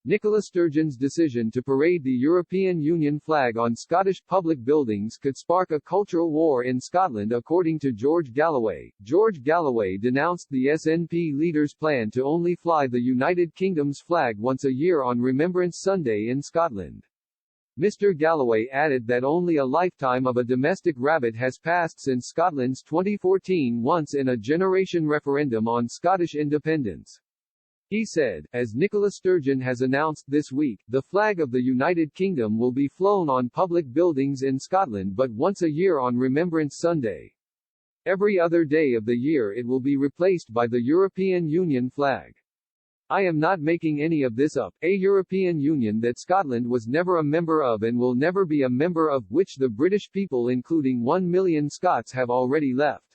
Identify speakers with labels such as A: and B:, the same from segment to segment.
A: Nicola Sturgeon's decision to parade the European Union flag on Scottish public buildings could spark a cultural war in Scotland, according to George Galloway. George Galloway denounced the SNP leader's plan to only fly the United Kingdom's flag once a year on Remembrance Sunday in Scotland. Mr. Galloway added that only a lifetime of a domestic rabbit has passed since Scotland's 2014 once-in-a-generation referendum on Scottish independence. He said, as Nicola Sturgeon has announced this week, the flag of the United Kingdom will be flown on public buildings in Scotland but once a year on Remembrance Sunday. Every other day of the year it will be replaced by the European Union flag. I am not making any of this up, a European Union that Scotland was never a member of and will never be a member of, which the British people including 1 million Scots have already left.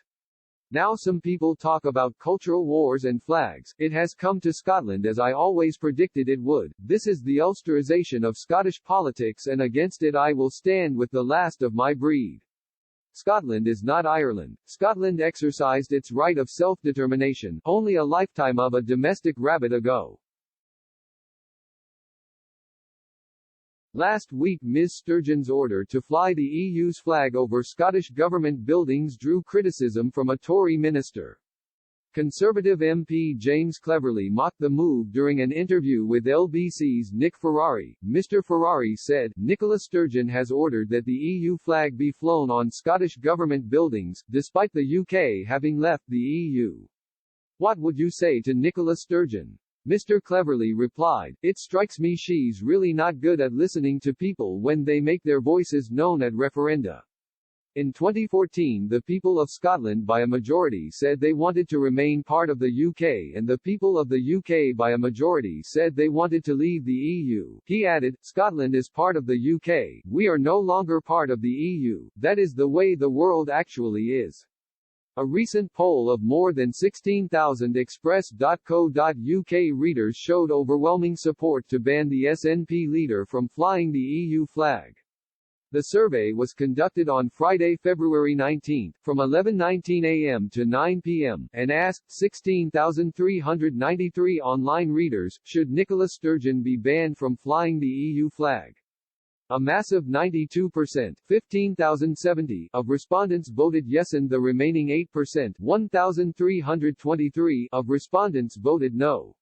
A: Now some people talk about cultural wars and flags. It has come to Scotland as I always predicted it would. This is the Ulsterisation of Scottish politics, and against it I will stand with the last of my breed. Scotland is not Ireland. Scotland exercised its right of self-determination only a lifetime of a domestic rabbit ago. Last week Ms Sturgeon's order to fly the EU's flag over Scottish government buildings drew criticism from a Tory minister. Conservative MP James Cleverly mocked the move during an interview with LBC's Nick Ferrari. Mr Ferrari said, Nicola Sturgeon has ordered that the EU flag be flown on Scottish government buildings, despite the UK having left the EU. What would you say to Nicola Sturgeon? Mr. Cleverly replied, it strikes me she's really not good at listening to people when they make their voices known at referenda. In 2014 the people of Scotland by a majority said they wanted to remain part of the UK, and the people of the UK by a majority said they wanted to leave the EU. He added, Scotland is part of the UK, we are no longer part of the EU, that is the way the world actually is. A recent poll of more than 16,000 Express.co.uk readers showed overwhelming support to ban the SNP leader from flying the EU flag. The survey was conducted on Friday, February 19, from 11:19 a.m. to 9 p.m., and asked 16,393 online readers, should Nicola Sturgeon be banned from flying the EU flag? A massive 92% 15,070 of respondents voted yes, and the remaining 8% 1,323 of respondents voted no.